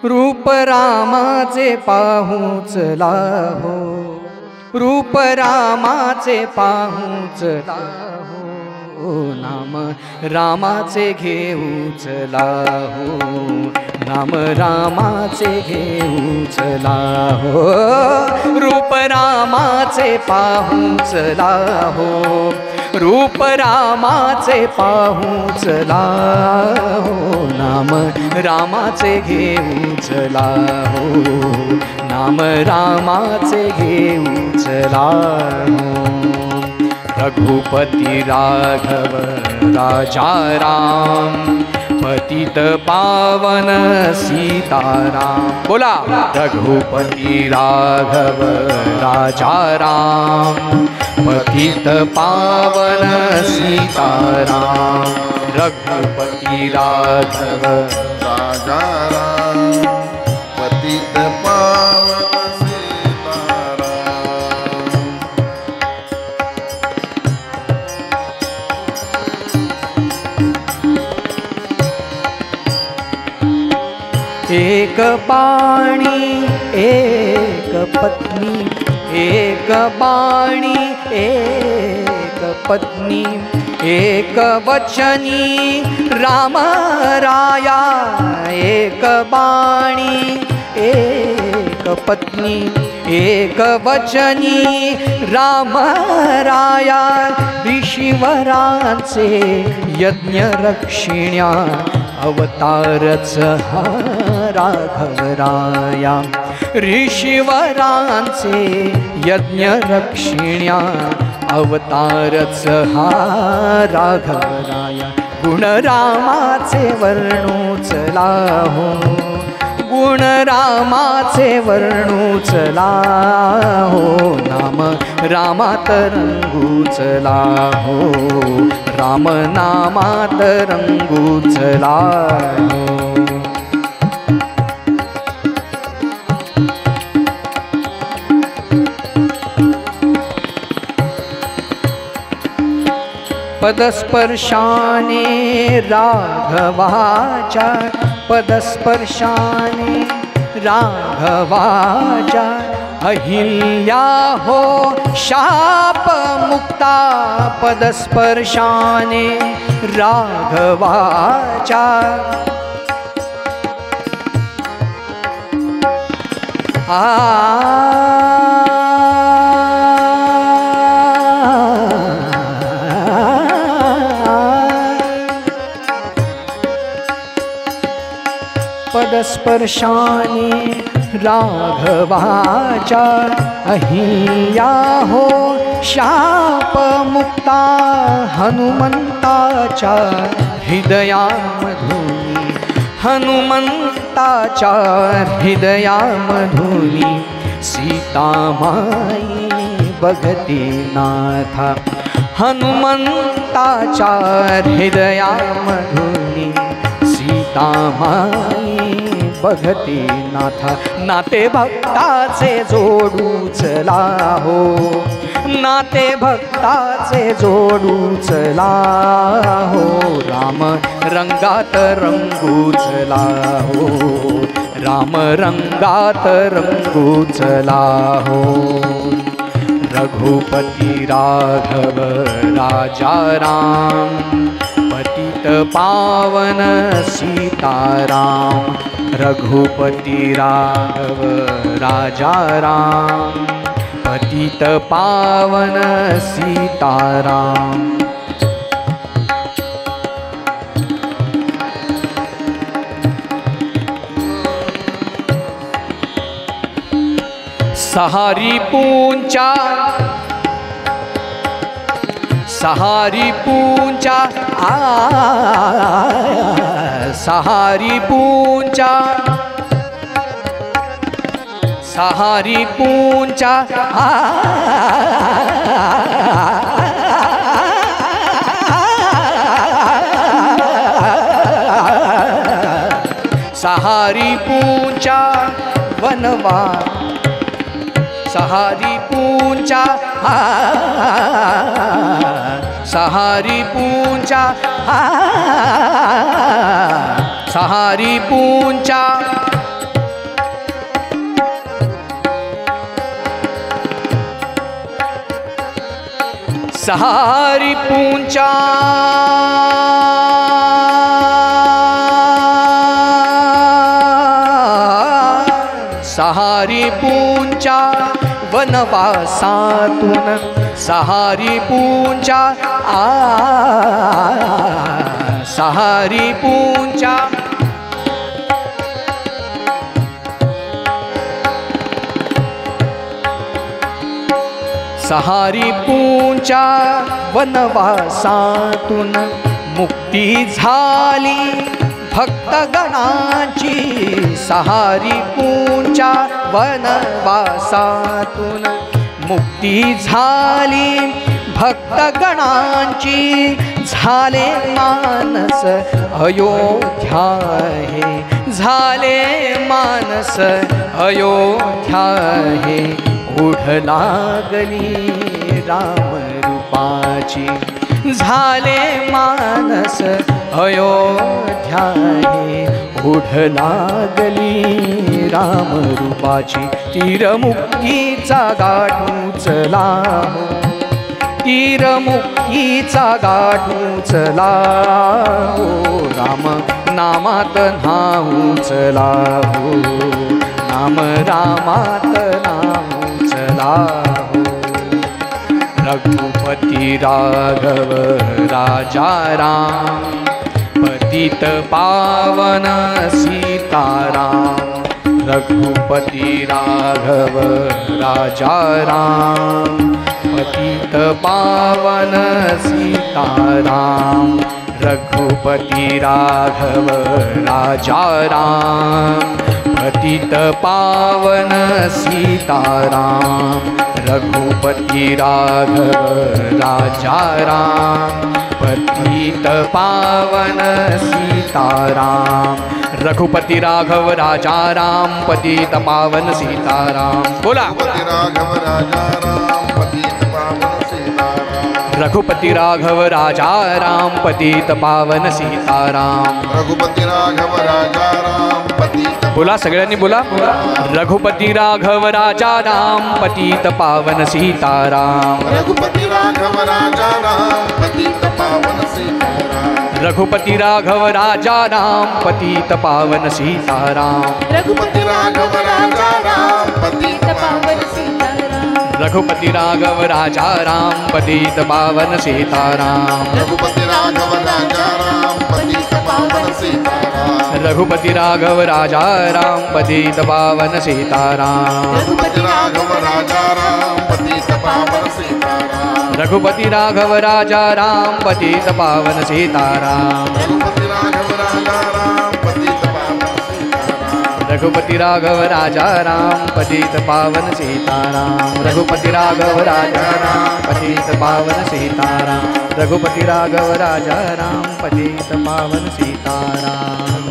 रूप रामाचे पाहूच लाहो, रूप रामाचे पाहूच लाहो, नाम रामाचे घेऊच लाहो, नाम रामाचे घेऊच लाहो, रूप रामाचे पाहूच लाहो, रूप रामाचे पाहूच लाहो, नाम रामाचे घेऊच लाहो, नाम रामाचे घेऊच लाहो। रघुपति राघव राजा राम, पतित पावन सीताराम। बोला रघुपति राघव राजा राम, पतित पावन सीताराम। रघुपति राघव राजा राम, पतित पावन सीताराम। एक बाणी एक पत्नी, एक बाणी एक पत्नी, एक वचनी राम राया। एक बाणी एक पत्नी, एक वचनी राम राया। ऋषीवरांचे यज्ञ रक्षिण्या, अवतारच हा राघव राया। ऋषीवरांचे यज्ञ रक्षिण्या, अवतारच हा राघव राया। गुण रामाचे वर्णूच लाहो, गुण रामाचे वर्णूच लाहो, नाम रामात रंगूच लाहो, राम नामात रंगूच लाहो। पदस्पर्शाने राघवाच्या, पदस्पर्शाने राघवाच्या। अहिल्या हो शाप मुक्ता, पदस्पर्शाने राघवाच्या। पदस्पर्शाने राघवाच्या। अहिल्या हो शाप मुक्ता, हनुमंताच्या हृदयामधुनी, हनुमंताच्या हृदयामधुनी। सीतामाई बघती नाथा, हनुमंताच्या हृदयामधुनी। सीतामाई बघती नाथा। नाते भक्ताचे जोडूच लाहो, नाते भक्ताचे जोडूच लाहो, राम रंगात रंगूच लाहो, राम रंगात रंगूच लाहो। रघुपति राघव राजा राम, पतित पावन सीताराम। रघुपति राघव राजा राम, पतित पावन सीताराम। सहारी पूंचा, सहारी पूंचा सहारी पूंचा, सहारी पूंचा सहारी पूंचा वनवा। सहारी पूंचा सहारी पूंचा सहारी पूंचा सहारी पूंचा सहारी पूंचा वनवासातून सहारी पूंचा सहारी पूंचा सहारी पूंचा वनवासातून मुक्ती झाली भक्तगणाची सहारी पूंचा वनवासातून मुक्ती झाली भक्तगणांची झाले मानस अयोध्या हे झाले मानस अयोध्या हे ओढ लागली रामरूपाची झाले मानस अयोध्या हे ओढ लागली रामरूपाची तीरमुक्तीचा गाठ उचला तीरमुक्तीचा गाठ उचला हो राम नामात नाव उचला हो नाम रामात नाव उचला हो रघुपती राघव राजा राम पतित पावन सीताराम रघुपती राघव राजा राम पतित पावन सीताराम रघुपती राघव राजा राम पतित पावन सीताराम रघुपती राघव राजा राम पतित पावन सीताराम रघुपती राघव राजा राम पतित पावन सीताराम बोला राघव राजा राम पतित पावन सीताराम रघुपती राघव राजा राम पतित पावन सीताराम रघुपती राघव राजा राम पतित बोला सगळ्यांनी बोला रघुपती राघव राजा राम पतित पावन सीताराम रघुपती राघव राजा राम पतित पावन सीताराम रघुपती राघव राजा राम पतित पावन सीताराम रघुपती राघव राजा राम पतित पावन सीताराम रघुपती राघव राजा राम पतित पावन सीताराम रघुपती राघव राजा राम पतित पावन सीताराम रघुपती राघव राजा राम पतित पावन सीताराम रघुपती राघव राजा राम पतित पावन सीताराम रघुपती राघव राजा राम पतित पावन सीताराम रघुपती राघव राजा राम पतित पावन सीताराम रघुपती राघव राजा राम पतित पावन सीताराम रघुपती राघव राजा राम पतित पावन सीताराम रघुपती राघव राजा राम पतित पावन सीताराम